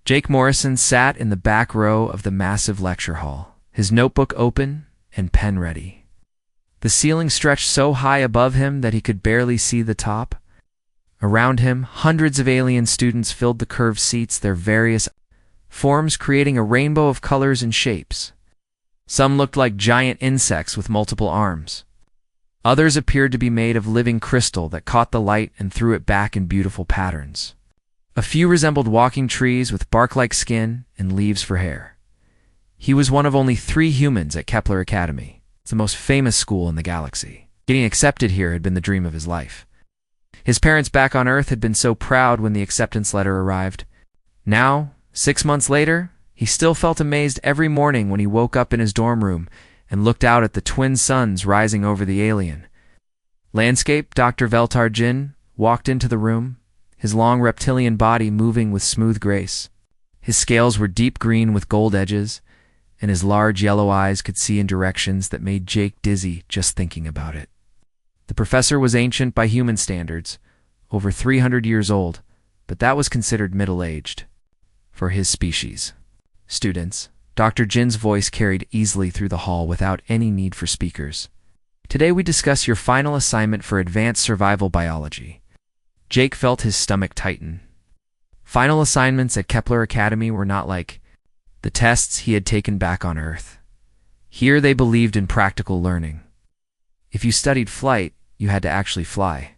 Jake Morrison sat in the back row of the massive lecture hall, his notebook open and pen ready. The ceiling stretched so high above him that he could barely see the top. Around him, hundreds of alien students filled the curved seats, their various forms creating a rainbow of colors and shapes. Some looked like giant insects with multiple arms. Others appeared to be made of living crystal that caught the light and threw it back in beautiful patterns. A few resembled walking trees with bark-like skin and leaves for hair. He was one of only 3 humans at Kepler Academy. It's the most famous school in the galaxy. Getting accepted here had been the dream of his life. His parents back on Earth had been so proud when the acceptance letter arrived. Now, 6 months later, he still felt amazed every morning when he woke up in his dorm room and looked out at the twin suns rising over the alien landscape. Dr. Veltar Jin walked into the room, his long reptilian body moving with smooth grace. His scales were deep green with gold edges, and his large yellow eyes could see in directions that made Jake dizzy just thinking about it. The professor was ancient by human standards, over 300 years old, but that was considered middle-aged for his species. Students, Dr. Jin's voice carried easily through the hall without any need for speakers. Today we discuss your final assignment for advanced survival biology. Jake felt his stomach tighten. Final assignments at Kepler Academy were not like the tests he had taken back on Earth. Here they believed in practical learning. If you studied flight, you had to actually fly.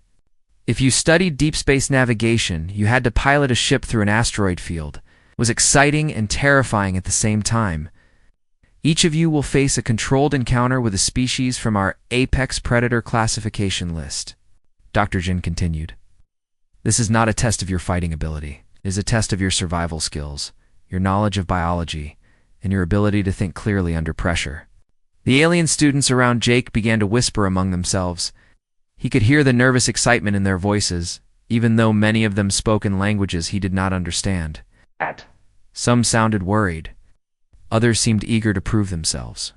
If you studied deep space navigation, you had to pilot a ship through an asteroid field. It was exciting and terrifying at the same time. Each of you will face a controlled encounter with a species from our apex predator classification list. Dr. Jin continued. This is not a test of your fighting ability. It is a test of your survival skills, your knowledge of biology, and your ability to think clearly under pressure. The alien students around Jake began to whisper among themselves. He could hear the nervous excitement in their voices, even though many of them spoke in languages he did not understand. Some sounded worried. Others seemed eager to prove themselves.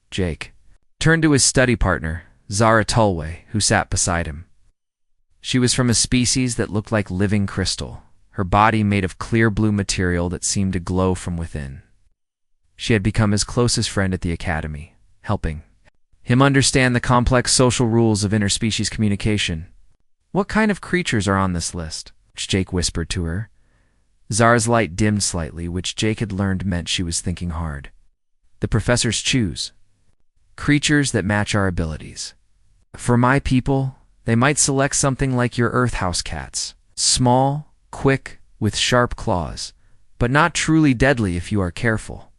Jake turned to his study partner, Zara Tulway, who sat beside him. She was from a species that looked like living crystal, her body made of clear blue material that seemed to glow from within. She had become his closest friend at the academy, helping him understand the complex social rules of interspecies communication. What kind of creatures are on this list? Jake whispered to her. Zara's light dimmed slightly, which Jake had learned meant she was thinking hard. The professors choose creatures that match our abilities. For my people, they might select something like your Earth house cats. Small, quick, with sharp claws, but not truly deadly if you are careful.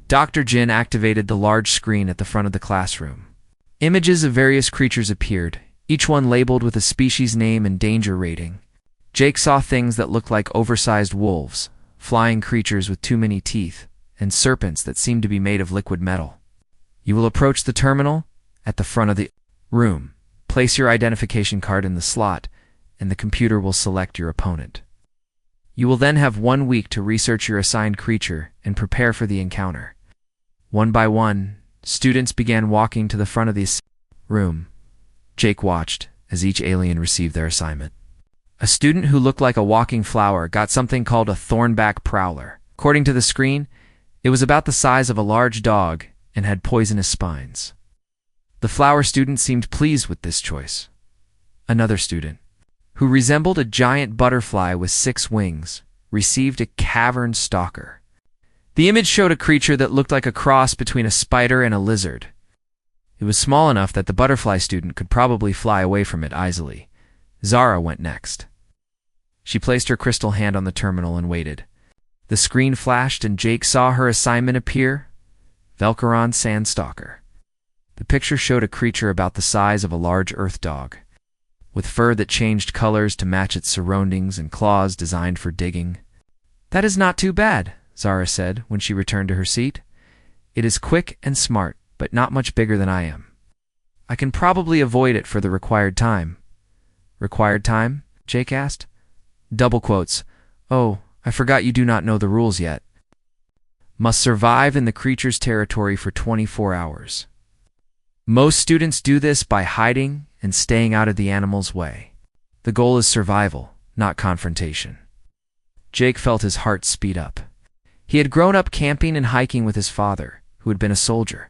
Dr. Jin activated the large screen at the front of the classroom. Images of various creatures appeared, each one labeled with a species name and danger rating. Jake saw things that looked like oversized wolves, flying creatures with too many teeth, and serpents that seemed to be made of liquid metal. You will approach the terminal at the front of the room. Place your identification card in the slot, and the computer will select your opponent. You will then have 1 week to research your assigned creature and prepare for the encounter. One by one, students began walking to the front of the room. Jake watched as each alien received their assignment. A student who looked like a walking flower got something called a thornback prowler. According to the screen, it was about the size of a large dog and had poisonous spines. The flower student seemed pleased with this choice. Another student, who resembled a giant butterfly with 6 wings, received a cavern stalker. The image showed a creature that looked like a cross between a spider and a lizard. It was small enough that the butterfly student could probably fly away from it easily. Zara went next. She placed her crystal hand on the terminal and waited. The screen flashed and Jake saw her assignment appear. Velcaron Sandstalker. The picture showed a creature about the size of a large earth dog, with fur that changed colors to match its surroundings and claws designed for digging. That is not too bad, Zara said when she returned to her seat. It is quick and smart, but not much bigger than I am. I can probably avoid it for the required time. Required time? Jake asked. Double quotes. Oh, I forgot you do not know the rules yet. Must survive in the creature's territory for 24 hours. Most students do this by hiding and staying out of the animal's way. The goal is survival, not confrontation. Jake felt his heart speed up. He had grown up camping and hiking with his father, who had been a soldier.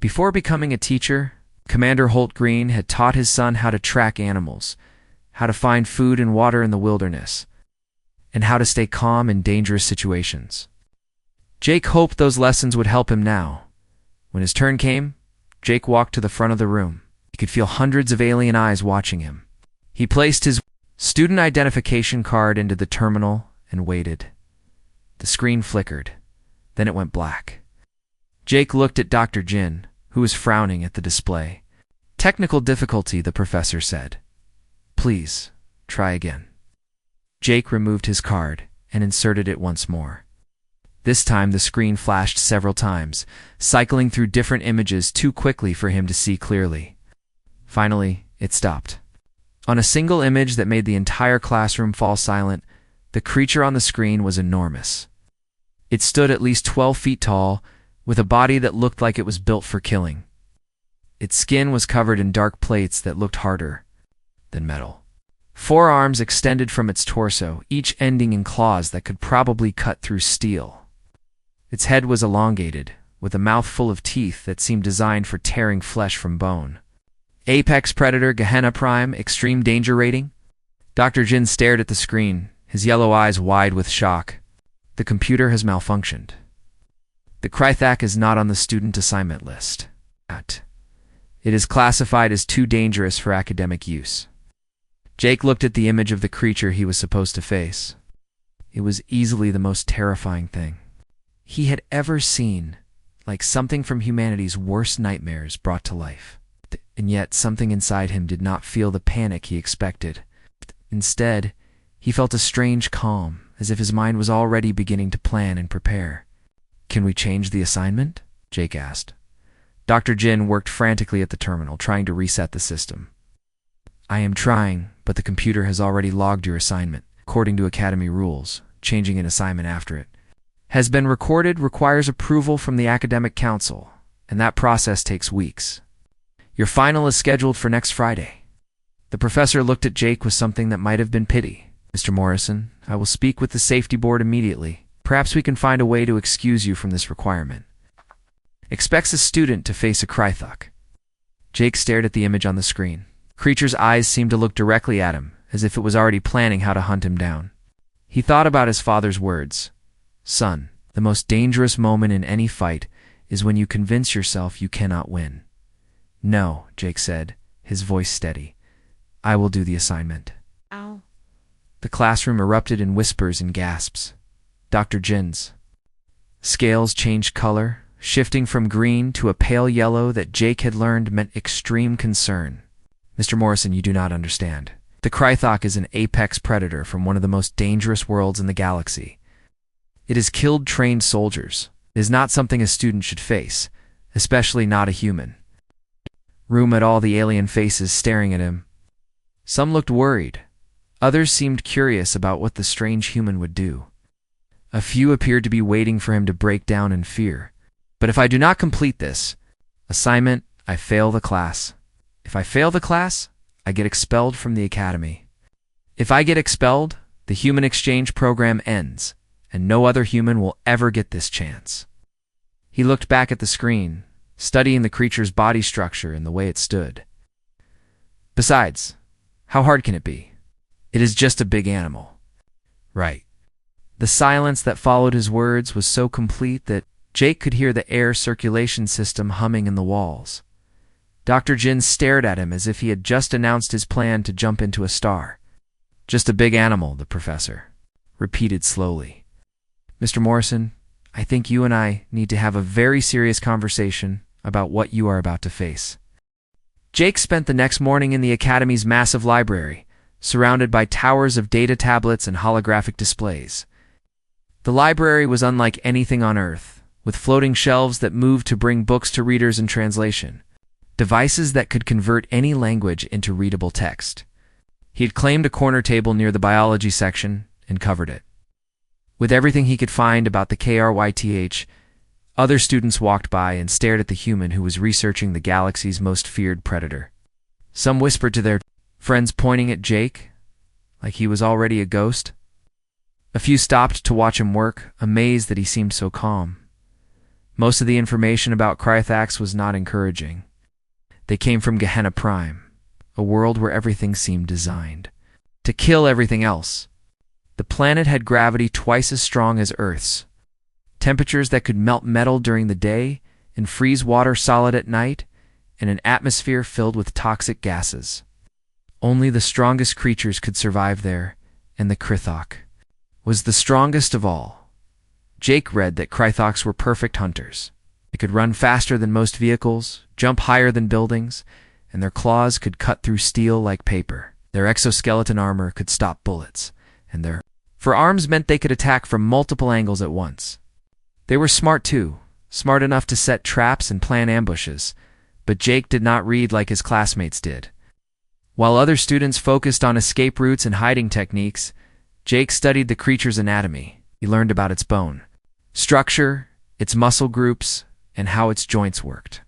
Before becoming a teacher, Commander Holt Green had taught his son how to track animals, how to find food and water in the wilderness, and how to stay calm in dangerous situations. Jake hoped those lessons would help him now. When his turn came, Jake walked to the front of the room. He could feel hundreds of alien eyes watching him. He placed his student identification card into the terminal and waited. The screen flickered. Then it went black. Jake looked at Dr. Jin, who was frowning at the display. "Technical difficulty," the professor said. "Please, try again." Jake removed his card and inserted it once more. This time the screen flashed several times, cycling through different images too quickly for him to see clearly. Finally, it stopped. On a single image that made the entire classroom fall silent, the creature on the screen was enormous. It stood at least 12 feet tall, with a body that looked like it was built for killing. Its skin was covered in dark plates that looked harder than metal. 4 arms extended from its torso, each ending in claws that could probably cut through steel. Its head was elongated, with a mouth full of teeth that seemed designed for tearing flesh from bone. Apex Predator Gehenna Prime, Extreme Danger Rating? Dr. Jin stared at the screen, his yellow eyes wide with shock. The computer has malfunctioned. The Krythak is not on the student assignment list. It is classified as too dangerous for academic use. Jake looked at the image of the creature he was supposed to face. It was easily the most terrifying thing he had ever seen, like something from humanity's worst nightmares brought to life. And yet something inside him did not feel the panic he expected. Instead, he felt a strange calm, as if his mind was already beginning to plan and prepare. "Can we change the assignment?" Jake asked. Dr. Jin worked frantically at the terminal, trying to reset the system. "I am trying, but the computer has already logged your assignment, according to Academy rules. Changing an assignment after it has been recorded requires approval from the Academic Council, and that process takes weeks. Your final is scheduled for next Friday." The professor looked at Jake with something that might have been pity. "Mr. Morrison, I will speak with the safety board immediately. Perhaps we can find a way to excuse you from this requirement." Expects a student to face a Krythak. Jake stared at the image on the screen. The creature's eyes seemed to look directly at him, as if it was already planning how to hunt him down. He thought about his father's words. "Son, the most dangerous moment in any fight is when you convince yourself you cannot win." "No," Jake said, his voice steady. "I will do the assignment." Ow. The classroom erupted in whispers and gasps. Dr. Jin's scales changed color, shifting from green to a pale yellow that Jake had learned meant extreme concern. "Mr. Morrison, you do not understand. The Krythak is an apex predator from one of the most dangerous worlds in the galaxy. It has killed trained soldiers. It is not something a student should face, especially not a human." Room at all the alien faces staring at him. Some looked worried. Others seemed curious about what the strange human would do. A few appeared to be waiting for him to break down in fear. "But if I do not complete this assignment, I fail the class. If I fail the class, I get expelled from the academy. If I get expelled, the human exchange program ends, and no other human will ever get this chance." He looked back at the screen, studying the creature's body structure and the way it stood. "Besides, how hard can it be? It is just a big animal." "Right." The silence that followed his words was so complete that Jake could hear the air circulation system humming in the walls. Dr. Jin stared at him as if he had just announced his plan to jump into a star. "Just a big animal," the professor repeated slowly. "Mr. Morrison, I think you and I need to have a very serious conversation about what you are about to face." Jake spent the next morning in the Academy's massive library, surrounded by towers of data tablets and holographic displays. The library was unlike anything on Earth, with floating shelves that moved to bring books to readers in translation, devices that could convert any language into readable text. He had claimed a corner table near the biology section and covered it. With everything he could find about the Kryth, other students walked by and stared at the human who was researching the galaxy's most feared predator. Some whispered to their friends, pointing at Jake, like he was already a ghost. A few stopped to watch him work, amazed that he seemed so calm. Most of the information about Krythax was not encouraging. They came from Gehenna Prime, a world where everything seemed designed to kill everything else. The planet had gravity twice as strong as Earth's, temperatures that could melt metal during the day and freeze water solid at night, and an atmosphere filled with toxic gases. Only the strongest creatures could survive there, and the Krythok was the strongest of all. Jake read that Krythoks were perfect hunters. They could run faster than most vehicles, jump higher than buildings, and their claws could cut through steel like paper. Their exoskeleton armor could stop bullets, and their forearms meant they could attack from multiple angles at once. They were smart too, smart enough to set traps and plan ambushes, but Jake did not read like his classmates did. While other students focused on escape routes and hiding techniques, Jake studied the creature's anatomy. He learned about its bone structure, its muscle groups, and how its joints worked.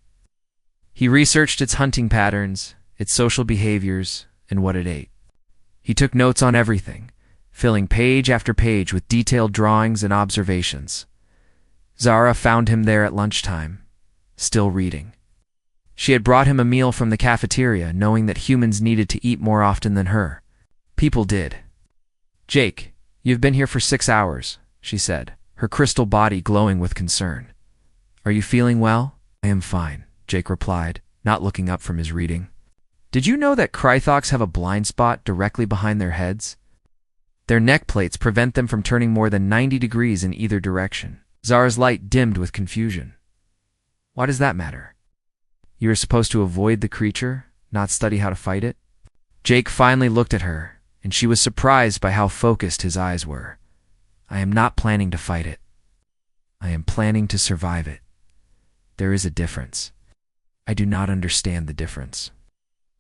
He researched its hunting patterns, its social behaviors, and what it ate. He took notes on everything, filling page after page with detailed drawings and observations. Zara found him there at lunchtime, still reading. She had brought him a meal from the cafeteria, knowing that humans needed to eat more often than her. People did. "Jake, you've been here for 6 hours," she said, her crystal body glowing with concern. "Are you feeling well?" "I am fine," Jake replied, not looking up from his reading. "Did you know that Krythoks have a blind spot directly behind their heads? Their neck plates prevent them from turning more than 90 degrees in either direction." Zara's light dimmed with confusion. "Why does that matter? You are supposed to avoid the creature, not study how to fight it?" Jake finally looked at her, and she was surprised by how focused his eyes were. "I am not planning to fight it. I am planning to survive it. There is a difference. I do not understand the difference."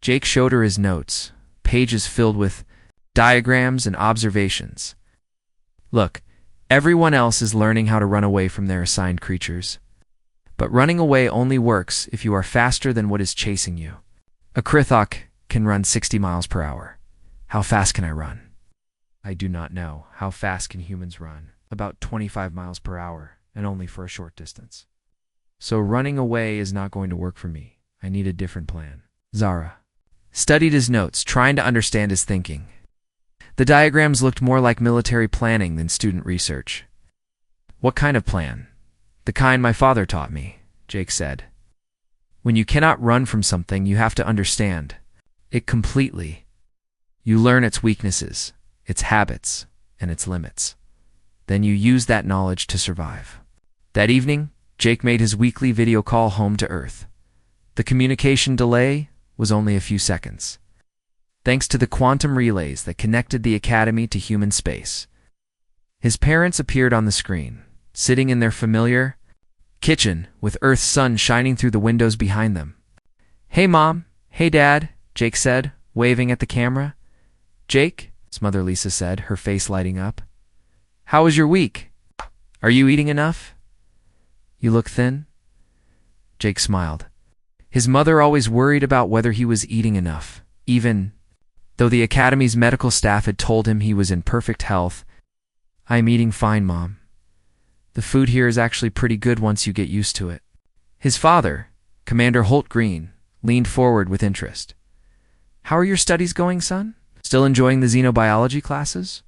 Jake showed her his notes, pages filled with diagrams and observations. "Look, everyone else is learning how to run away from their assigned creatures. But running away only works if you are faster than what is chasing you. A Krythok can run 60 miles per hour. How fast can I run? I do not know. How fast can humans run? About 25 miles per hour, and only for a short distance. So running away is not going to work for me. I need a different plan." Zara studied his notes, trying to understand his thinking. The diagrams looked more like military planning than student research. "What kind of plan?" "The kind my father taught me," Jake said. "When you cannot run from something, you have to understand it completely. You learn its weaknesses, its habits, and its limits. Then you use that knowledge to survive." That evening, Jake made his weekly video call home to Earth. The communication delay was only a few seconds, thanks to the quantum relays that connected the academy to human space. His parents appeared on the screen, sitting in their familiar kitchen with Earth's sun shining through the windows behind them. "Hey, Mom. Hey, Dad," Jake said, waving at the camera. "Jake," his mother Lisa said, her face lighting up. "How was your week? Are you eating enough? You look thin." Jake smiled. His mother always worried about whether he was eating enough, even though the academy's medical staff had told him he was in perfect health. "I'm eating fine, Mom. The food here is actually pretty good once you get used to it." His father, Commander Holt Green, leaned forward with interest. "How are your studies going, son? Still enjoying the xenobiology classes?"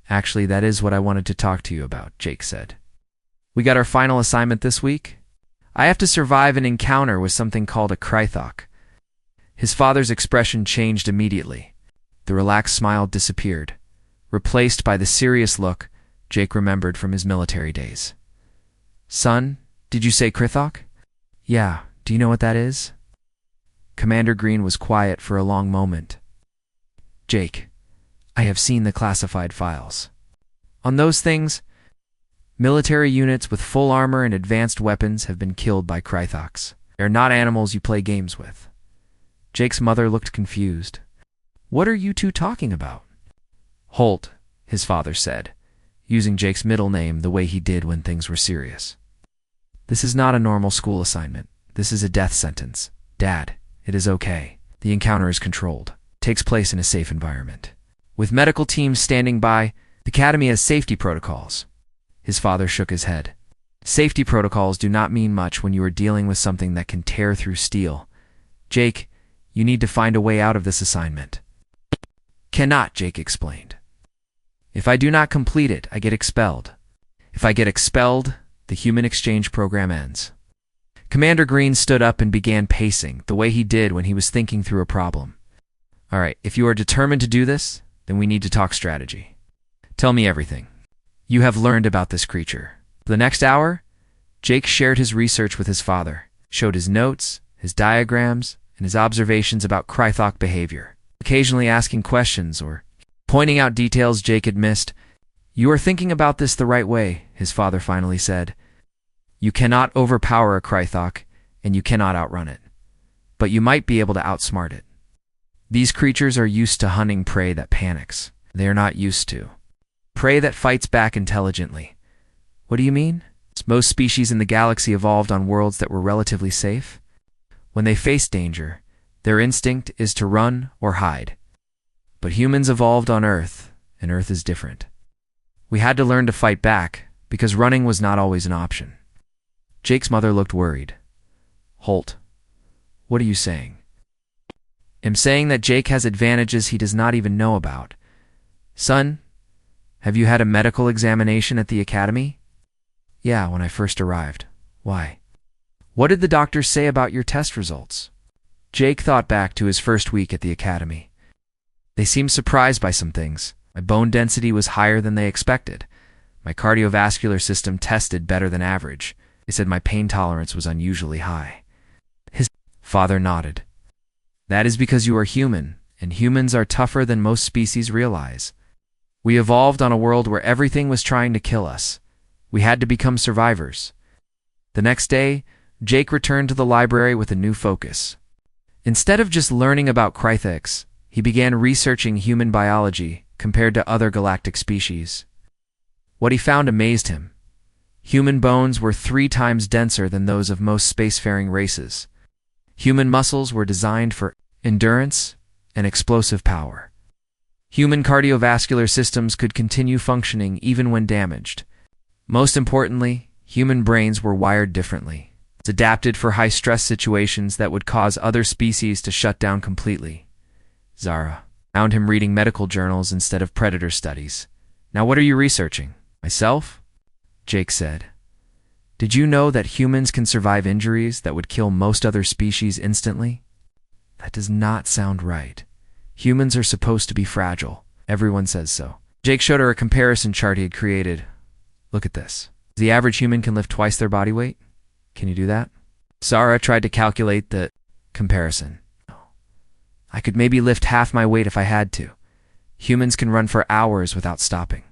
"Actually, that is what I wanted to talk to you about," Jake said. "We got our final assignment this week. I have to survive an encounter with something called a Krythok." His father's expression changed immediately. The relaxed smile disappeared, replaced by the serious look Jake remembered from his military days. "Son, did you say Krythok?" "Yeah, do you know what that is?" Commander Green was quiet for a long moment. "Jake, I have seen the classified files. On those things, military units with full armor and advanced weapons have been killed by Krythoks. They're not animals you play games with." Jake's mother looked confused. "What are you two talking about?" "Holt," his father said, using Jake's middle name the way he did when things were serious. "This is not a normal school assignment. This is a death sentence. Dad, it is okay. The encounter is controlled. Takes place in a safe environment, with medical teams standing by The Academy has safety protocols. His father shook his head. Safety protocols do not mean much when you are dealing with something that can tear through steel. Jake, you need to find a way out of this assignment. Cannot, Jake explained. If I do not complete it, I get expelled. If I get expelled, the human exchange program ends. Commander Green stood up and began pacing, the way he did when he was thinking through a problem. All right, if you are determined to do this, then we need to talk strategy. Tell me everything you have learned about this creature. For the next hour, Jake shared his research with his father, showed his notes, his diagrams, and his observations about Krythok behavior, occasionally asking questions or pointing out details Jake had missed. You are thinking about this the right way, his father finally said. You cannot overpower a Krythok, and you cannot outrun it. But you might be able to outsmart it. These creatures are used to hunting prey that panics. They are not used to prey that fights back intelligently. What do you mean? Most species in the galaxy evolved on worlds that were relatively safe. When they face danger, their instinct is to run or hide. But humans evolved on Earth, and Earth is different. We had to learn to fight back, because running was not always an option. Jake's mother looked worried. Holt, what are you saying? I'm saying that Jake has advantages he does not even know about. Son, have you had a medical examination at the academy? Yeah, when I first arrived. Why? What did the doctors say about your test results? Jake thought back to his first week at the academy. They seemed surprised by some things. My bone density was higher than they expected. My cardiovascular system tested better than average. They said my pain tolerance was unusually high. His father nodded. That is because you are human, and humans are tougher than most species realize. We evolved on a world where everything was trying to kill us. We had to become survivors. The next day, Jake returned to the library with a new focus. Instead of just learning about Krythoks, he began researching human biology compared to other galactic species. What he found amazed him. Human bones were 3 times denser than those of most spacefaring races. Human muscles were designed for endurance and explosive power. Human cardiovascular systems could continue functioning even when damaged. Most importantly, human brains were wired differently. It's adapted for high-stress situations that would cause other species to shut down completely. Zara found him reading medical journals instead of predator studies. Now what are you researching? Myself? Jake said. Did you know that humans can survive injuries that would kill most other species instantly? That does not sound right. Humans are supposed to be fragile. Everyone says so. Jake showed her a comparison chart he had created. Look at this. The average human can lift twice their body weight. Can you do that? Zara tried to calculate the comparison. I could maybe lift half my weight if I had to. Humans can run for hours without stopping.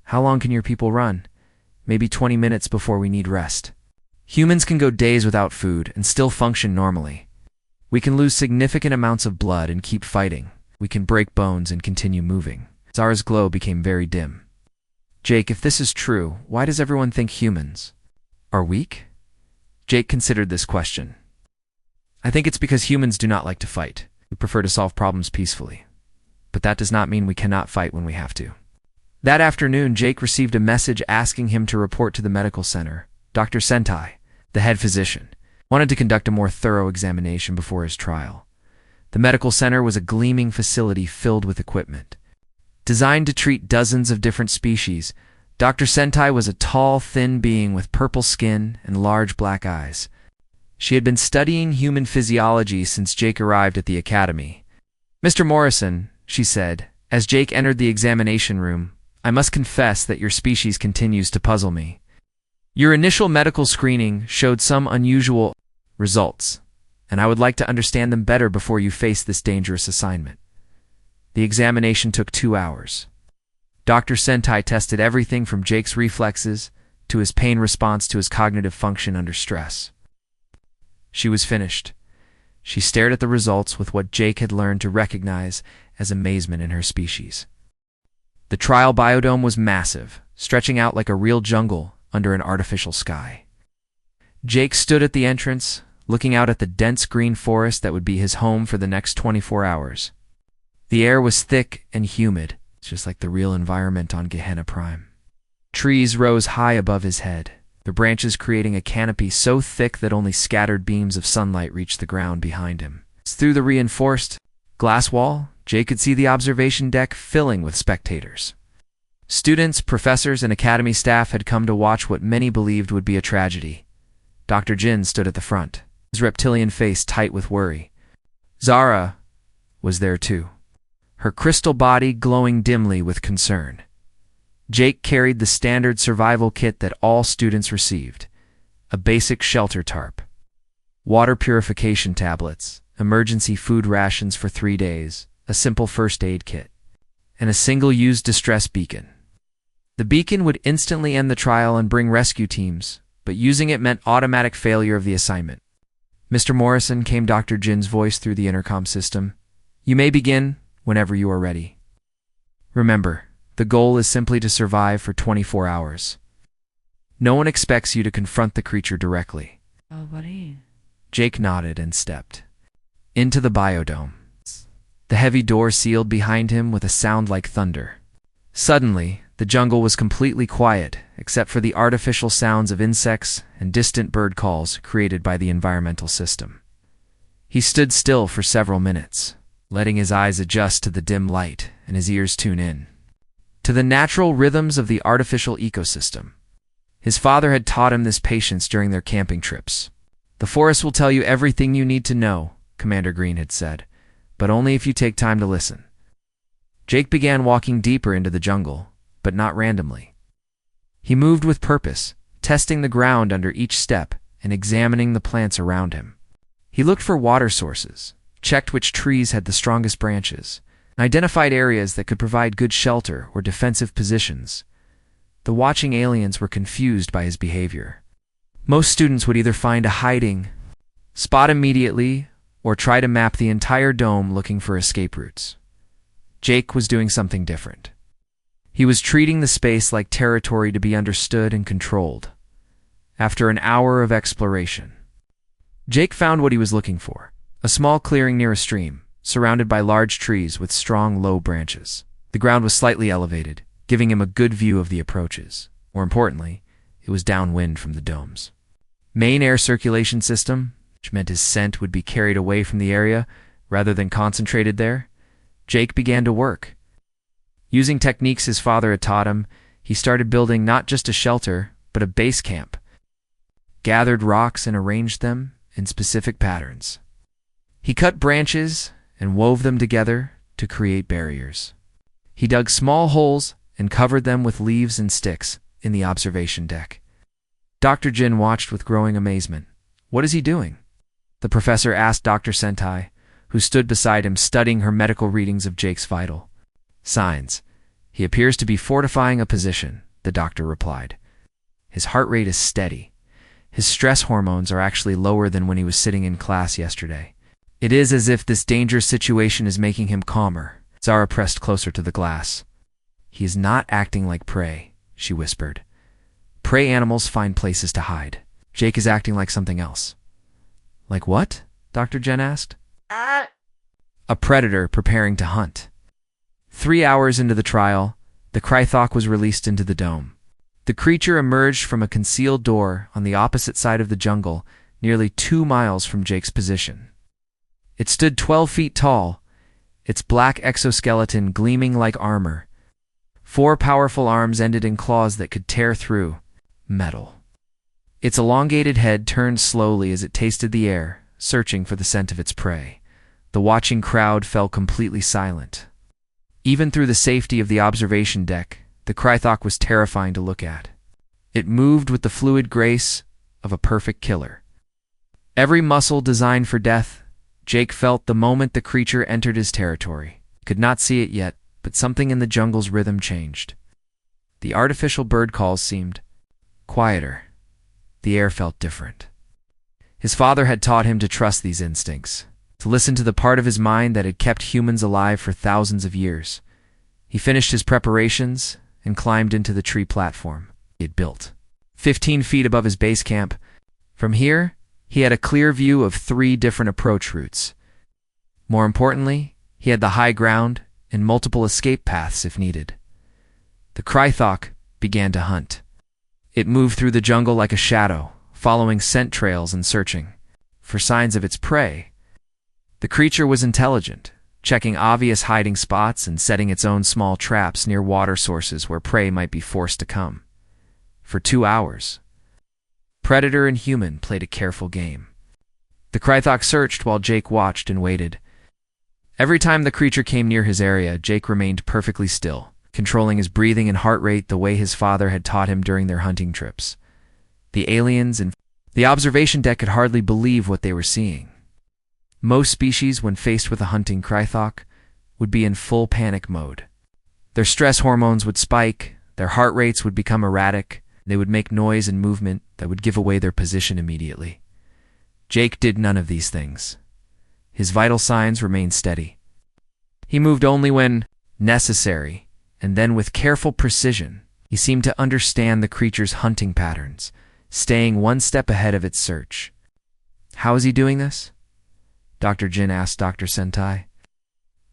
How long can your people run? Maybe 20 minutes before we need rest. Humans can go days without food and still function normally. We can lose significant amounts of blood and keep fighting. We can break bones and continue moving. Zara's glow became very dim. Jake, if this is true, why does everyone think humans are weak? Jake considered this question. I think it's because humans do not like to fight. We prefer to solve problems peacefully. But that does not mean we cannot fight when we have to. That afternoon, Jake received a message asking him to report to the medical center. Dr. Sentai, the head physician, wanted to conduct a more thorough examination before his trial. The medical center was a gleaming facility filled with equipment. Designed to treat dozens of different species, Dr. Sentai was a tall, thin being with purple skin and large black eyes. She had been studying human physiology since Jake arrived at the academy. Mr. Morrison, she said, as Jake entered the examination room, I must confess that your species continues to puzzle me. Your initial medical screening showed some unusual results, and I would like to understand them better before you face this dangerous assignment. The examination took 2 hours. Dr. Sentai tested everything from Jake's reflexes to his pain response to his cognitive function under stress. She was finished. She stared at the results with what Jake had learned to recognize as amazement in her species. The trial biodome was massive, stretching out like a real jungle under an artificial sky. Jake stood at the entrance, looking out at the dense green forest that would be his home for the next 24 hours. The air was thick and humid, It's just like the real environment on Gehenna Prime. Trees rose high above his head, their branches creating a canopy so thick that only scattered beams of sunlight reached the ground behind him. Through the reinforced glass wall, Jake could see the observation deck filling with spectators. Students, professors, and academy staff had come to watch what many believed would be a tragedy. Dr. Jin stood at the front, his reptilian face tight with worry. Zara was there too, her crystal body glowing dimly with concern. Jake carried the standard survival kit that all students received, a basic shelter tarp, water purification tablets, emergency food rations for 3 days, a simple first aid kit, and a single-use distress beacon. The beacon would instantly end the trial and bring rescue teams, but using it meant automatic failure of the assignment. Mr. Morrison, came Dr. Jin's voice through the intercom system. You may begin whenever you are ready. Remember, the goal is simply to survive for 24 hours. No one expects you to confront the creature directly. Oh, buddy. Jake nodded and stepped into the biodome. The heavy door sealed behind him with a sound like thunder. Suddenly, the jungle was completely quiet, except for the artificial sounds of insects and distant bird calls created by the environmental system. He stood still for several minutes, letting his eyes adjust to the dim light and his ears tune in to the natural rhythms of the artificial ecosystem. His father had taught him this patience during their camping trips. The forest will tell you everything you need to know, Commander Green had said, but only if you take time to listen. Jake began walking deeper into the jungle, but not randomly. He moved with purpose, testing the ground under each step and examining the plants around him. He looked for water sources, checked which trees had the strongest branches, and identified areas that could provide good shelter or defensive positions. The watching aliens were confused by his behavior. Most students would either find a hiding spot immediately or try to map the entire dome looking for escape routes. Jake was doing something different. He was treating the space like territory to be understood and controlled. After an hour of exploration, Jake found what he was looking for, a small clearing near a stream, surrounded by large trees with strong, low branches. The ground was slightly elevated, giving him a good view of the approaches. More importantly, it was downwind from the dome's main air circulation system, which meant his scent would be carried away from the area rather than concentrated there. Jake began to work. Using techniques his father had taught him, he started building not just a shelter, but a base camp. Gathered rocks and arranged them in specific patterns. He cut branches and wove them together to create barriers. He dug small holes and covered them with leaves and sticks in the observation deck. Dr. Jin watched with growing amazement. What is he doing? The professor asked Dr. Sentai, who stood beside him studying her medical readings of Jake's vital signs. He appears to be fortifying a position, the doctor replied. His heart rate is steady. His stress hormones are actually lower than when he was sitting in class yesterday. It is as if this dangerous situation is making him calmer. Zara pressed closer to the glass. He is not acting like prey, she whispered. Prey animals find places to hide. Jake is acting like something else. Like what? Dr. Jen asked. A predator preparing to hunt. 3 hours into the trial, the Krythok was released into the dome. The creature emerged from a concealed door on the opposite side of the jungle, nearly 2 miles from Jake's position. It stood 12 feet tall, its black exoskeleton gleaming like armor. 4 powerful arms ended in claws that could tear through metal. Its elongated head turned slowly as it tasted the air, searching for the scent of its prey. The watching crowd fell completely silent. Even through the safety of the observation deck, the Krythok was terrifying to look at. It moved with the fluid grace of a perfect killer. Every muscle designed for death, Jake felt the moment the creature entered his territory. He could not see it yet, but something in the jungle's rhythm changed. The artificial bird calls seemed quieter. The air felt different. His father had taught him to trust these instincts, to listen to the part of his mind that had kept humans alive for thousands of years. He finished his preparations and climbed into the tree platform he had built, 15 feet above his base camp. From here, he had a clear view of 3 different approach routes. More importantly, he had the high ground and multiple escape paths if needed. The Krythok began to hunt. It moved through the jungle like a shadow, following scent trails and searching for signs of its prey. The creature was intelligent, checking obvious hiding spots and setting its own small traps near water sources where prey might be forced to come. For 2 hours, predator and human played a careful game. The Krythok searched while Jake watched and waited. Every time the creature came near his area, Jake remained perfectly still, controlling his breathing and heart rate the way his father had taught him during their hunting trips. The aliens and the observation deck could hardly believe what they were seeing. Most species, when faced with a hunting Krythok, would be in full panic mode. Their stress hormones would spike, their heart rates would become erratic, they would make noise and movement that would give away their position immediately. Jake did none of these things. His vital signs remained steady. He moved only when necessary, and then with careful precision. He seemed to understand the creature's hunting patterns, staying one step ahead of its search. How is he doing this? Dr. Jin asked Dr. Sentai.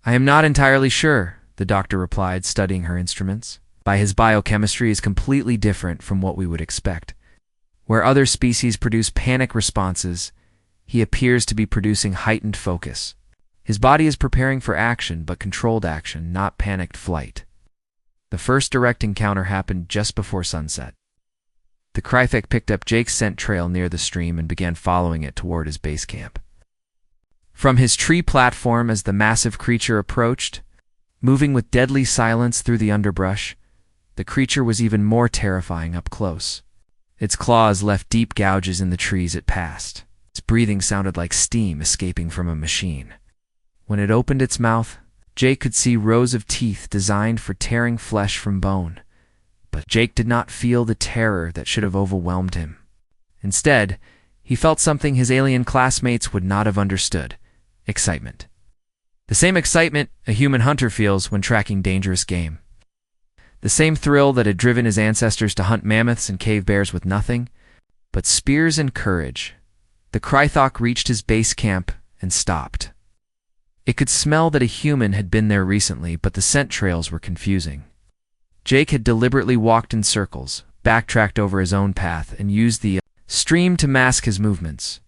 I am not entirely sure, the doctor replied, studying her instruments. By his biochemistry is completely different from what we would expect. Where other species produce panic responses, he appears to be producing heightened focus. His body is preparing for action, but controlled action, not panicked flight. The first direct encounter happened just before sunset. The Krythok picked up Jake's scent trail near the stream and began following it toward his base camp. From his tree platform as the massive creature approached, moving with deadly silence through the underbrush, the creature was even more terrifying up close. Its claws left deep gouges in the trees it passed. Its breathing sounded like steam escaping from a machine. When it opened its mouth, Jake could see rows of teeth designed for tearing flesh from bone. But Jake did not feel the terror that should have overwhelmed him. Instead, he felt something his alien classmates would not have understood: excitement. The same excitement a human hunter feels when tracking dangerous game. The same thrill that had driven his ancestors to hunt mammoths and cave bears with nothing but spears and courage. The Krythok reached his base camp and stopped. It could smell that a human had been there recently, but the scent trails were confusing. Jake had deliberately walked in circles, backtracked over his own path, and used the stream to mask his movements.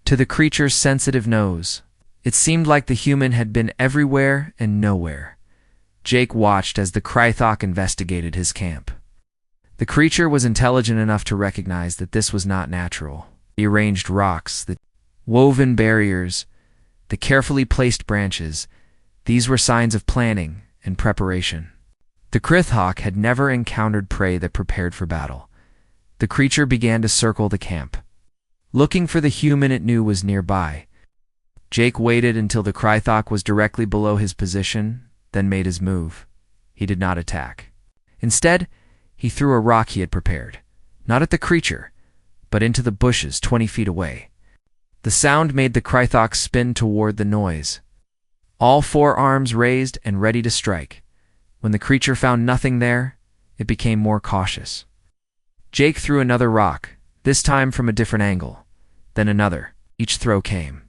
To the creature's sensitive nose, it seemed like the human had been everywhere and nowhere. Jake watched as the Krythok investigated his camp. The creature was intelligent enough to recognize that this was not natural. The arranged rocks, the woven barriers, the carefully placed branches, these were signs of planning and preparation. The Krythok had never encountered prey that prepared for battle. The creature began to circle the camp, looking for the human it knew was nearby. Jake waited until the Krythok was directly below his position, then made his move. He did not attack. Instead, he threw a rock he had prepared, not at the creature, but into the bushes 20 feet away. The sound made the Krythok spin toward the noise, all 4 arms raised and ready to strike. When the creature found nothing there, it became more cautious. Jake threw another rock, this time from a different angle, then another. Each throw came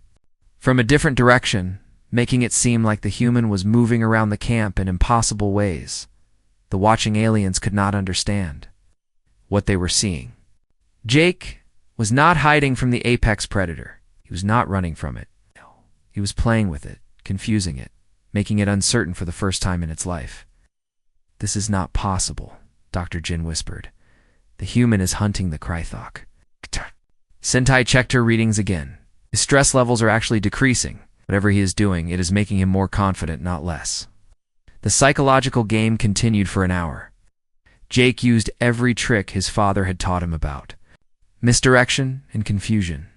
from a different direction, making it seem like the human was moving around the camp in impossible ways. The watching aliens could not understand what they were seeing. Jake was not hiding from the apex predator. He was not running from it. No, he was playing with it, confusing it, making it uncertain for the first time in its life. This is not possible, Dr. Jin whispered. The human is hunting the Krythok. Sentai checked her readings again. His stress levels are actually decreasing. Whatever he is doing, it is making him more confident, not less. The psychological game continued for an hour. Jake used every trick his father had taught him about misdirection and confusion.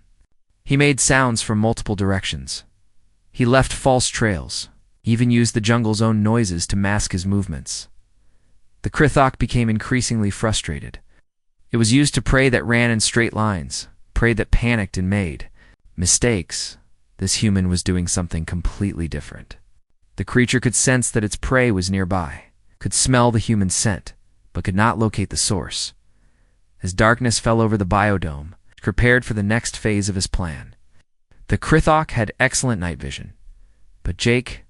He made sounds from multiple directions. He left false trails. He even used the jungle's own noises to mask his movements. The Krythok became increasingly frustrated. It was used to prey that ran in straight lines, prey that panicked and made mistakes. This human was doing something completely different. The creature could sense that its prey was nearby, could smell the human scent, but could not locate the source. As darkness fell over the biodome, he prepared for the next phase of his plan. The Krythok had excellent night vision, but Jake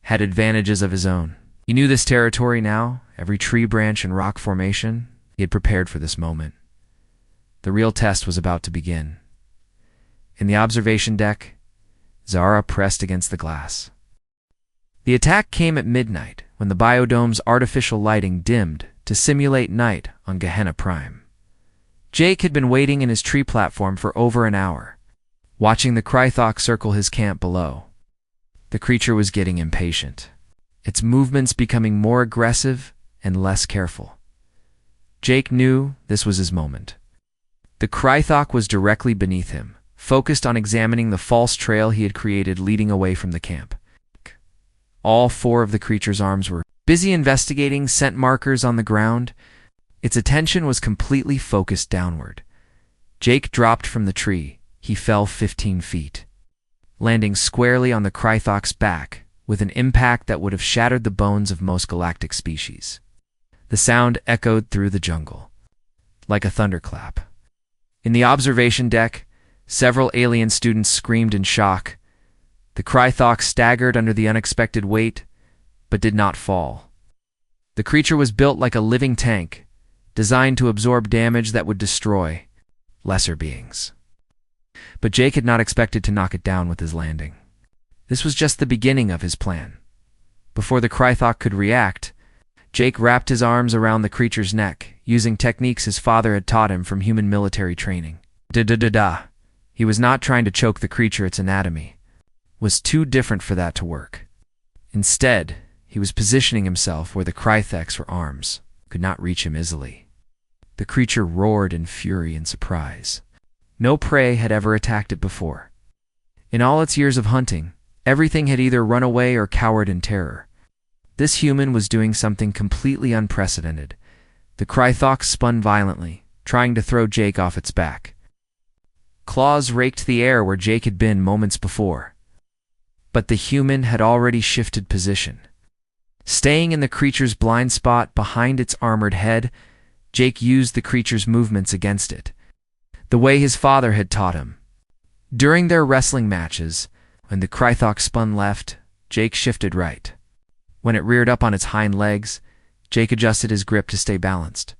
had advantages of his own. He knew this territory now, every tree branch and rock formation. He had prepared for this moment. The real test was about to begin. In the observation deck, Zara pressed against the glass. The attack came at midnight, when the biodome's artificial lighting dimmed to simulate night on Gehenna Prime. Jake had been waiting in his tree platform for over an hour, watching the Krythok circle his camp below. The creature was getting impatient, its movements becoming more aggressive and less careful. Jake knew this was his moment. The Krythok was directly beneath him, focused on examining the false trail he had created leading away from the camp. All four of the creature's arms were busy investigating scent markers on the ground. Its attention was completely focused downward. Jake dropped from the tree. He fell 15 feet, landing squarely on the Krythok's back with an impact that would have shattered the bones of most galactic species. The sound echoed through the jungle, like a thunderclap. In the observation deck, several alien students screamed in shock. The Krythok staggered under the unexpected weight, but did not fall. The creature was built like a living tank, designed to absorb damage that would destroy lesser beings. But Jake had not expected to knock it down with his landing. This was just the beginning of his plan. Before the Krythok could react, Jake wrapped his arms around the creature's neck, using techniques his father had taught him from human military training. Da-da-da-da. He was not trying to choke the creature. Its anatomy was too different for that to work. Instead, he was positioning himself where the Krythok's arms could not reach him easily. The creature roared in fury and surprise. No prey had ever attacked it before. In all its years of hunting, everything had either run away or cowered in terror. This human was doing something completely unprecedented. The Krythok spun violently, trying to throw Jake off its back. Claws raked the air where Jake had been moments before. But the human had already shifted position. Staying in the creature's blind spot behind its armored head, Jake used the creature's movements against it, the way his father had taught him. During their wrestling matches, when the Krythok spun left, Jake shifted right. When it reared up on its hind legs, Jake adjusted his grip to stay balanced.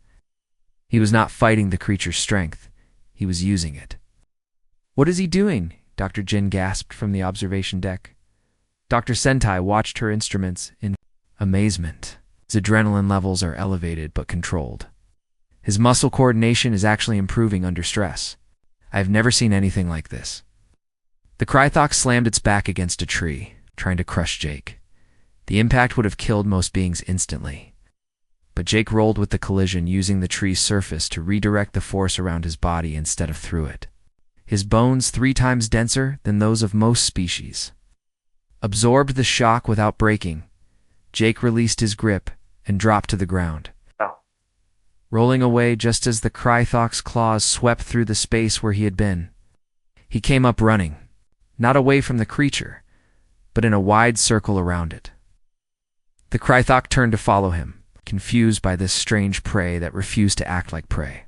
He was not fighting the creature's strength, he was using it. "What is he doing?" Dr. Jin gasped from the observation deck. Dr. Sentai watched her instruments in amazement. His adrenaline levels are elevated but controlled. His muscle coordination is actually improving under stress. I have never seen anything like this. The Krythok slammed its back against a tree, trying to crush Jake. The impact would have killed most beings instantly. But Jake rolled with the collision, using the tree's surface to redirect the force around his body instead of through it. His bones, 3 times denser than those of most species, absorbed the shock without breaking. Jake released his grip and dropped to the ground, rolling away just as the Krythok's claws swept through the space where he had been. He came up running, not away from the creature, but in a wide circle around it. The Krythok turned to follow him, confused by this strange prey that refused to act like prey.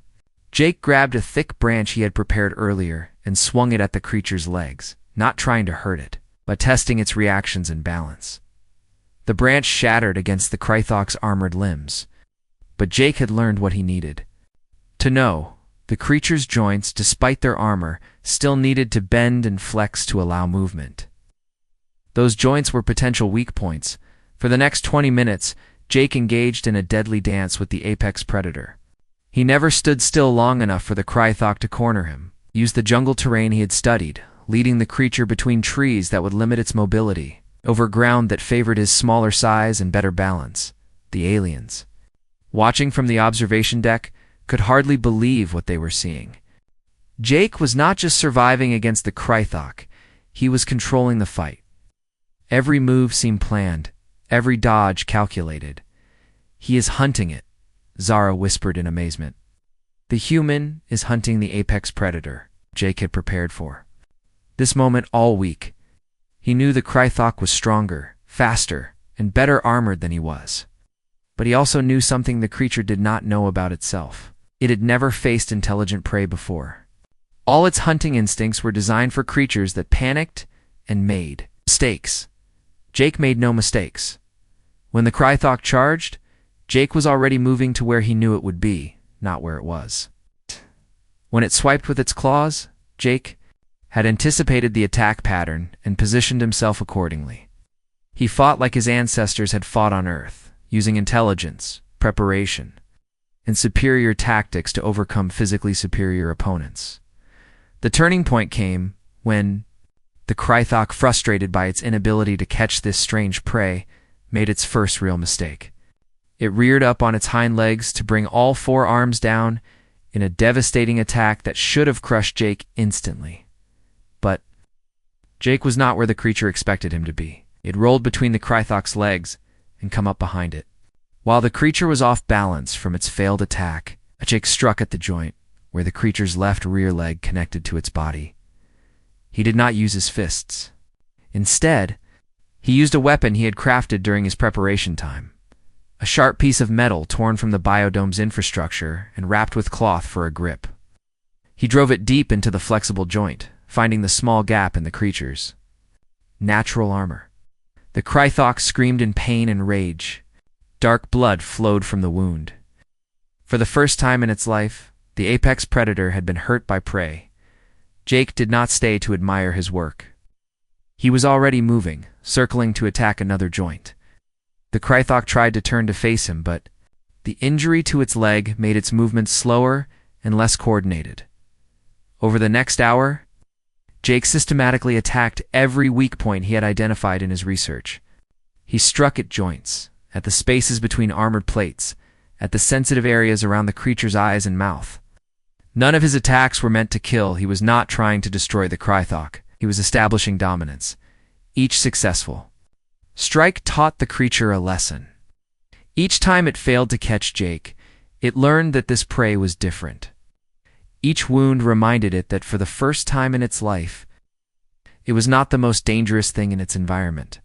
Jake grabbed a thick branch he had prepared earlier and swung it at the creature's legs, not trying to hurt it, but testing its reactions and balance. The branch shattered against the Krythok's armored limbs, but Jake had learned what he needed to know. The creature's joints, despite their armor, still needed to bend and flex to allow movement. Those joints were potential weak points. For the next 20 minutes, Jake engaged in a deadly dance with the apex predator. He never stood still long enough for the Krythok to corner him. He used the jungle terrain he had studied, leading the creature between trees that would limit its mobility, over ground that favored his smaller size and better balance. The aliens, watching from the observation deck, could hardly believe what they were seeing. Jake was not just surviving against the Krythok, he was controlling the fight. Every move seemed planned, every dodge calculated. "He is hunting it," Zara whispered in amazement. The human is hunting the apex predator Jake had prepared for. This moment all week. He knew the Krythok was stronger, faster, and better armored than he was. But he also knew something the creature did not know about itself. It had never faced intelligent prey before. All its hunting instincts were designed for creatures that panicked and made mistakes. Jake made no mistakes. When the Krythok charged, Jake was already moving to where he knew it would be, not where it was. When it swiped with its claws, Jake had anticipated the attack pattern and positioned himself accordingly. He fought like his ancestors had fought on Earth, using intelligence, preparation, and superior tactics to overcome physically superior opponents. The turning point came when the Krythok, frustrated by its inability to catch this strange prey, made its first real mistake. It reared up on its hind legs to bring all four arms down in a devastating attack that should have crushed Jake instantly. But Jake was not where the creature expected him to be. It rolled between the Krythok's legs and come up behind it. While the creature was off balance from its failed attack, Jake struck at the joint where the creature's left rear leg connected to its body. He did not use his fists. Instead, he used a weapon he had crafted during his preparation time. A sharp piece of metal torn from the biodome's infrastructure and wrapped with cloth for a grip. He drove it deep into the flexible joint, finding the small gap in the creature's natural armor. The Krythok screamed in pain and rage. Dark blood flowed from the wound. For the first time in its life, the apex predator had been hurt by prey. Jake did not stay to admire his work. He was already moving, circling to attack another joint. The Krythok tried to turn to face him, but the injury to its leg made its movements slower and less coordinated. Over the next hour, Jake systematically attacked every weak point he had identified in his research. He struck at joints, at the spaces between armored plates, at the sensitive areas around the creature's eyes and mouth. None of his attacks were meant to kill. He was not trying to destroy the Krythok. He was establishing dominance, each successful strike taught the creature a lesson. Each time it failed to catch Jake, it learned that this prey was different. Each wound reminded it that for the first time in its life, it was not the most dangerous thing in its environment.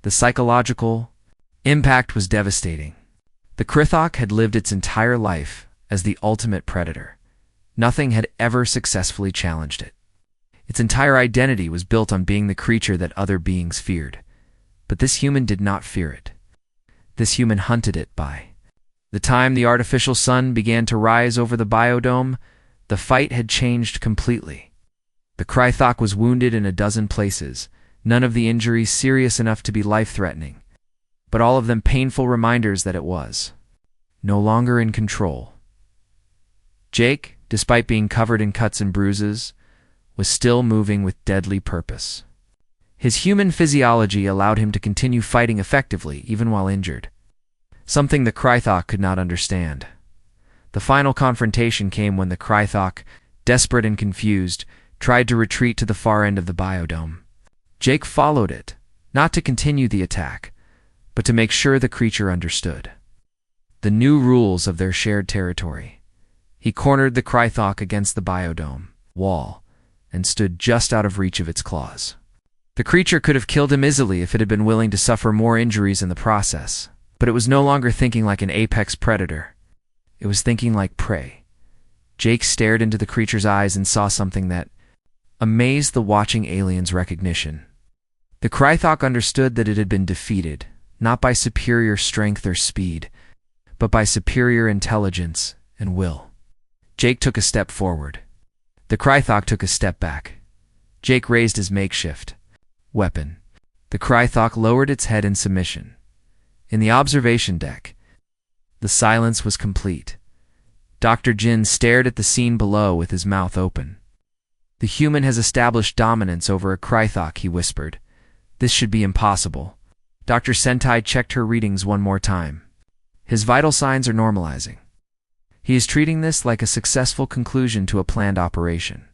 The psychological impact was devastating. The Krythok had lived its entire life as the ultimate predator. Nothing had ever successfully challenged it. Its entire identity was built on being the creature that other beings feared. But this human did not fear it. This human hunted it. By the time the artificial sun began to rise over the biodome, the fight had changed completely. The Krythok was wounded in a dozen places, none of the injuries serious enough to be life-threatening, but all of them painful reminders that it was no longer in control. Jake, despite being covered in cuts and bruises, was still moving with deadly purpose. His human physiology allowed him to continue fighting effectively even while injured, something the Krythok could not understand. The final confrontation came when the Krythok, desperate and confused, tried to retreat to the far end of the biodome. Jake followed it, not to continue the attack, but to make sure the creature understood the new rules of their shared territory. He cornered the Krythok against the biodome wall and stood just out of reach of its claws. The creature could have killed him easily if it had been willing to suffer more injuries in the process, but it was no longer thinking like an apex predator. It was thinking like prey. Jake stared into the creature's eyes and saw something that amazed the watching alien's recognition. The Krythok understood that it had been defeated, not by superior strength or speed, but by superior intelligence and will. Jake took a step forward. The Krythok took a step back. Jake raised his makeshift weapon. The Krythok lowered its head in submission. In the observation deck, the silence was complete. Dr. Jin stared at the scene below with his mouth open. "The human has established dominance over a Krythok," he whispered. "This should be impossible." Dr. Sentai checked her readings one more time. His vital signs are normalizing. He is treating this like a successful conclusion to a planned operation.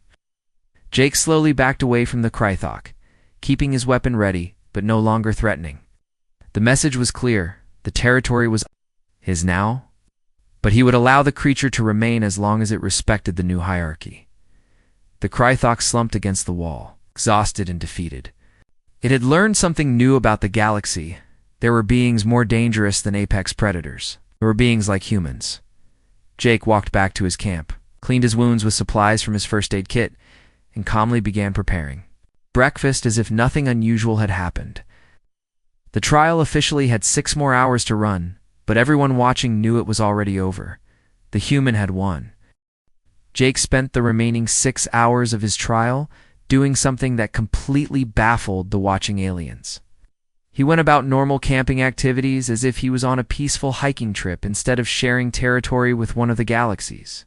Jake slowly backed away from the Krythok, keeping his weapon ready, but no longer threatening. The message was clear. The territory was his now, but he would allow the creature to remain as long as it respected the new hierarchy. The Krythok slumped against the wall, exhausted and defeated. It had learned something new about the galaxy. There were beings more dangerous than apex predators. There were beings like humans. Jake walked back to his camp, cleaned his wounds with supplies from his first aid kit, and calmly began preparing breakfast as if nothing unusual had happened. The trial officially had 6 more hours to run, but everyone watching knew it was already over. The human had won. Jake spent the remaining 6 hours of his trial doing something that completely baffled the watching aliens. He went about normal camping activities as if he was on a peaceful hiking trip instead of sharing territory with one of the galaxies.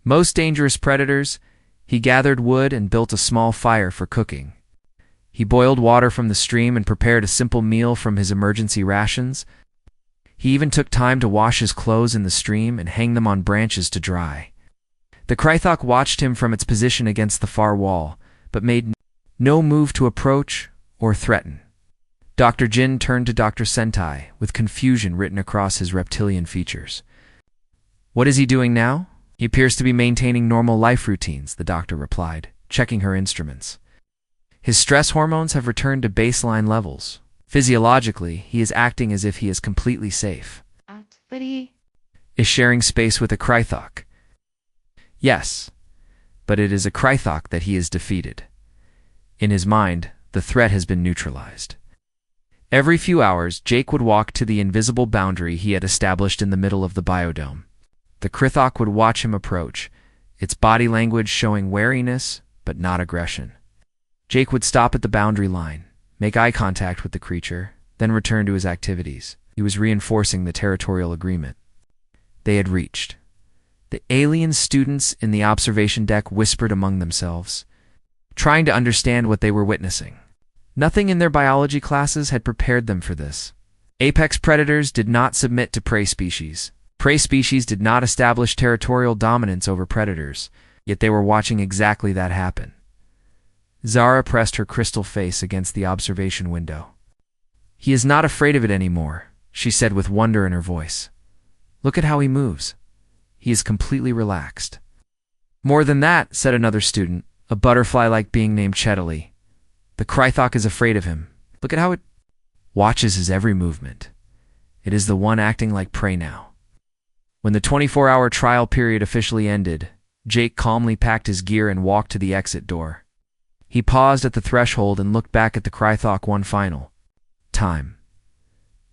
Most dangerous predators, he gathered wood and built a small fire for cooking. He boiled water from the stream and prepared a simple meal from his emergency rations. He even took time to wash his clothes in the stream and hang them on branches to dry. The Krythok watched him from its position against the far wall, but made no move to approach or threaten. Dr. Jin turned to Dr. Sentai, with confusion written across his reptilian features. "What is he doing now?" "He appears to be maintaining normal life routines," the doctor replied, checking her instruments. "His stress hormones have returned to baseline levels. Physiologically, he is acting as if he is completely safe." But he "Is sharing space with a Krythok." "Yes, but it is a Krythok that he has defeated. In his mind, the threat has been neutralized." Every few hours, Jake would walk to the invisible boundary he had established in the middle of the biodome. The Krythok would watch him approach, its body language showing wariness but not aggression. Jake would stop at the boundary line, make eye contact with the creature, then return to his activities. He was reinforcing the territorial agreement. They had reached. The alien students in the observation deck whispered among themselves, trying to understand what they were witnessing. Nothing in their biology classes had prepared them for this. Apex predators did not submit to prey species. Prey species did not establish territorial dominance over predators, yet they were watching exactly that happen. Zara pressed her crystal face against the observation window. "He is not afraid of it anymore," she said with wonder in her voice. "Look at how he moves. He is completely relaxed." "More than that," said another student, a butterfly-like being named Chetali. "The Krythok is afraid of him. Look at how it watches his every movement. It is the one acting like prey now." When the 24-hour trial period officially ended, Jake calmly packed his gear and walked to the exit door. He paused at the threshold and looked back at the Krythok one final time.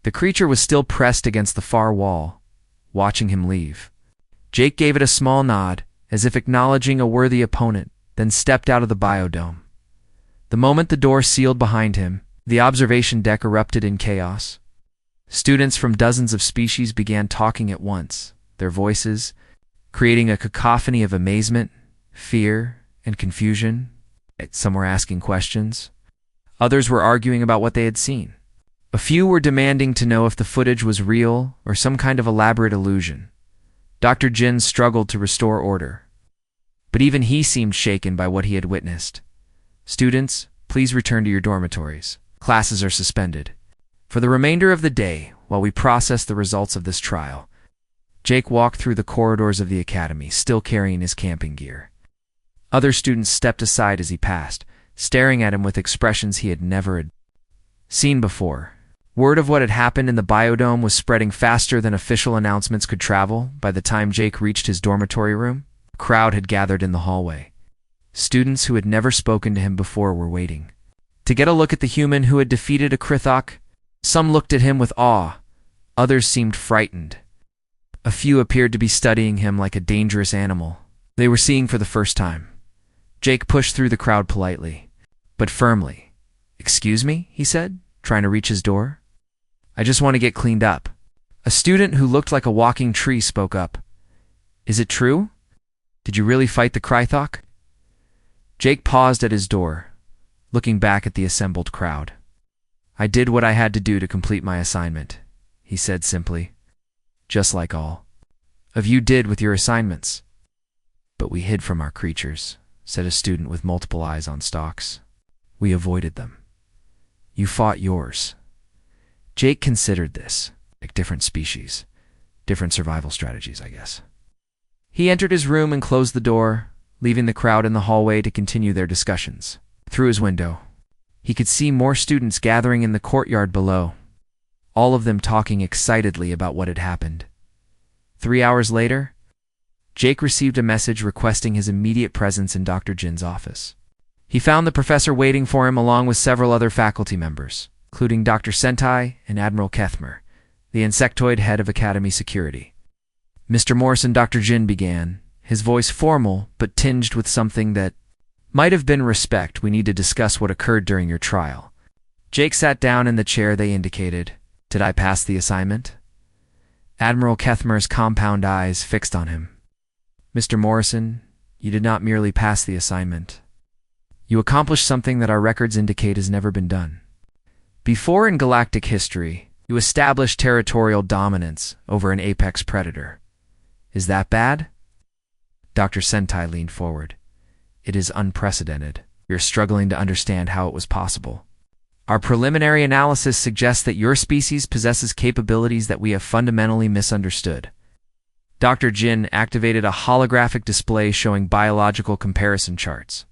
The creature was still pressed against the far wall, watching him leave. Jake gave it a small nod, as if acknowledging a worthy opponent, then stepped out of the biodome. The moment the door sealed behind him, the observation deck erupted in chaos. Students from dozens of species began talking at once, their voices creating a cacophony of amazement, fear, and confusion. Some were asking questions. Others were arguing about what they had seen. A few were demanding to know if the footage was real or some kind of elaborate illusion. Dr. Jin struggled to restore order, but even he seemed shaken by what he had witnessed. "Students, please return to your dormitories. Classes are suspended. For the remainder of the day, while we process the results of this trial." Jake walked through the corridors of the academy, still carrying his camping gear. Other students stepped aside as he passed, staring at him with expressions he had never seen before. Word of what had happened in the biodome was spreading faster than official announcements could travel. By the time Jake reached his dormitory room, a crowd had gathered in the hallway. Students who had never spoken to him before were waiting to get a look at the human who had defeated a Krythok. Some looked at him with awe, others seemed frightened. A few appeared to be studying him like a dangerous animal they were seeing for the first time. Jake pushed through the crowd politely, but firmly. "Excuse me," he said, trying to reach his door. "I just want to get cleaned up." A student who looked like a walking tree spoke up. "Is it true? Did you really fight the Krythok?" Jake paused at his door, looking back at the assembled crowd. "I did what I had to do to complete my assignment," he said simply. "Just like all of you did with your assignments." "But we hid from our creatures," said a student with multiple eyes on stalks. "We avoided them. You fought yours." Jake considered this, like different species, different survival strategies, I guess. He entered his room and closed the door, leaving the crowd in the hallway to continue their discussions. Through his window, he could see more students gathering in the courtyard below, all of them talking excitedly about what had happened. 3 hours later, Jake received a message requesting his immediate presence in Dr. Jin's office. He found the professor waiting for him along with several other faculty members. including Dr. Sentai and Admiral Kethmer, the insectoid head of Academy Security. Mr. Morrison, Dr. Jin began, his voice formal but tinged with something that might have been respect. We need to discuss what occurred during your trial. Jake sat down in the chair they indicated. Did I pass the assignment? Admiral Kethmer's compound eyes fixed on him. Mr. Morrison, you did not merely pass the assignment. You accomplished something that our records indicate has never been done. Before in galactic history, you established territorial dominance over an apex predator. Is that bad? Dr. Sentai leaned forward. It is unprecedented. We are struggling to understand how it was possible. Our preliminary analysis suggests that your species possesses capabilities that we have fundamentally misunderstood. Dr. Jin activated a holographic display showing biological comparison charts.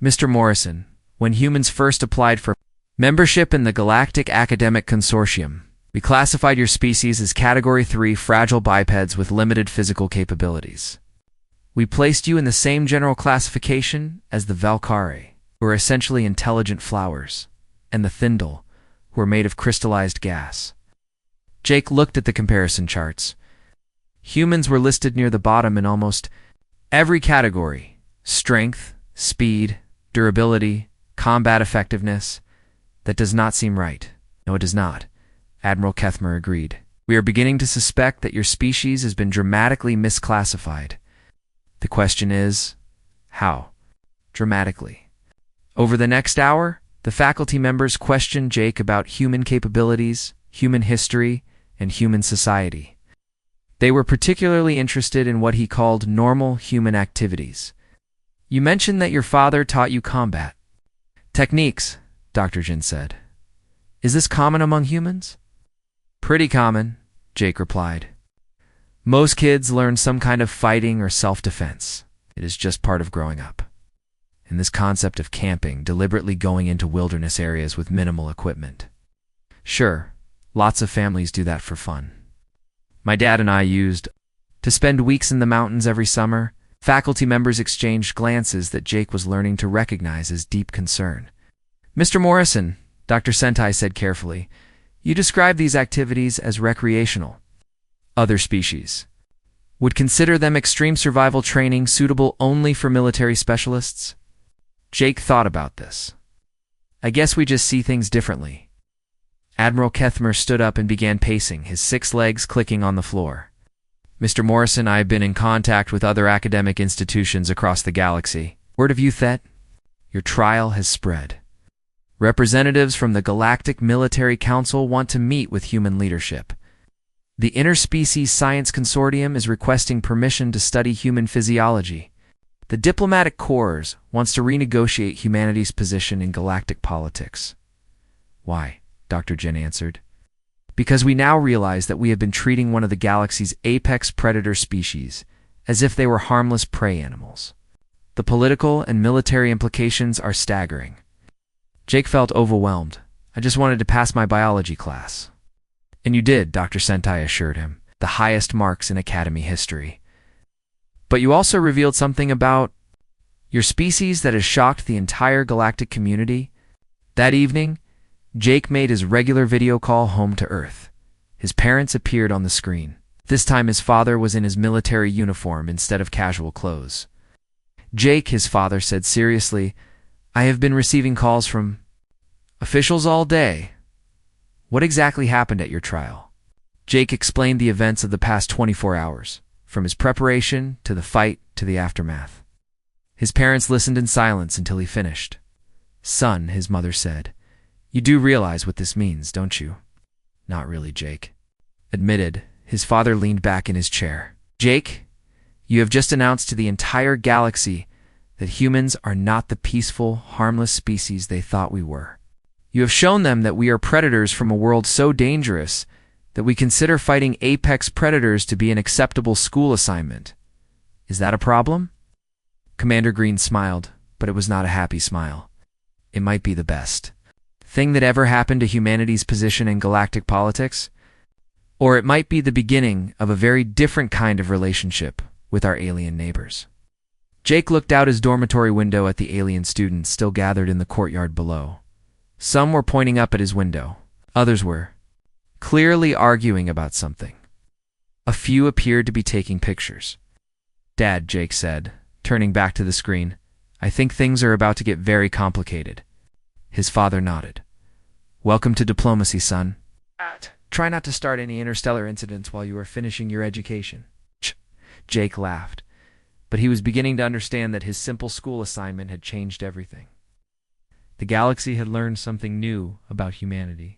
Mr. Morrison, when humans first applied for membership in the Galactic Academic Consortium, we classified your species as Category 3 fragile bipeds with limited physical capabilities. We placed you in the same general classification as the Valkyrie, who are essentially intelligent flowers, and the Thindle, who are made of crystallized gas. Jake looked at the comparison charts. Humans were listed near the bottom in almost every category: strength, speed, durability, combat effectiveness. That does not seem right. No, it does not. Admiral Kethmer agreed. We are beginning to suspect that your species has been dramatically misclassified. The question is, how? Dramatically. Over the next hour, the faculty members questioned Jake about human capabilities, human history, and human society. They were particularly interested in what he called normal human activities. You mentioned that your father taught you combat techniques, Dr. Jin said. Is this common among humans? Pretty common, Jake replied. Most kids learn some kind of fighting or self-defense. It is just part of growing up. And this concept of camping, deliberately going into wilderness areas with minimal equipment. Sure, lots of families do that for fun. My dad and I used to spend weeks in the mountains every summer. Faculty members exchanged glances that Jake was learning to recognize as deep concern. Mr. Morrison, Dr. Sentai said carefully, you describe these activities as recreational. Other species would consider them extreme survival training suitable only for military specialists? Jake thought about this. I guess we just see things differently. Admiral Kethmer stood up and began pacing, his 6 legs clicking on the floor. Mr. Morrison, I have been in contact with other academic institutions across the galaxy. Word of you that your trial has spread. Representatives from the Galactic Military Council want to meet with human leadership. The Interspecies Science Consortium is requesting permission to study human physiology. The Diplomatic Corps wants to renegotiate humanity's position in galactic politics. Why? Dr. Jin answered. Because we now realize that we have been treating one of the galaxy's apex predator species as if they were harmless prey animals. The political and military implications are staggering. Jake felt overwhelmed. I just wanted to pass my biology class. And you did, Dr. Sentai assured him, the highest marks in Academy history. But you also revealed something about your species that has shocked the entire galactic community. That evening, Jake made his regular video call home to Earth. His parents appeared on the screen. This time his father was in his military uniform instead of casual clothes. Jake, his father said seriously, I have been receiving calls from officials all day. What exactly happened at your trial? Jake explained the events of the past 24 hours, from his preparation to the fight to the aftermath. His parents listened in silence until he finished. Son, his mother said, you do realize what this means, don't you? Not really, Jake admitted. His father leaned back in his chair. Jake, you have just announced to the entire galaxy that humans are not the peaceful, harmless species they thought we were. You have shown them that we are predators from a world so dangerous that we consider fighting apex predators to be an acceptable school assignment. Is that a problem? Commander Green smiled, but it was not a happy smile. It might be the best thing that ever happened to humanity's position in galactic politics, or it might be the beginning of a very different kind of relationship with our alien neighbors. Jake looked out his dormitory window at the alien students still gathered in the courtyard below. Some were pointing up at his window. Others were clearly arguing about something. A few appeared to be taking pictures. "Dad," Jake said, turning back to the screen, "I think things are about to get very complicated." His father nodded. "Welcome to diplomacy, son. Try not to start any interstellar incidents while you are finishing your education." Jake laughed, but he was beginning to understand that his simple school assignment had changed everything. The galaxy had learned something new about humanity.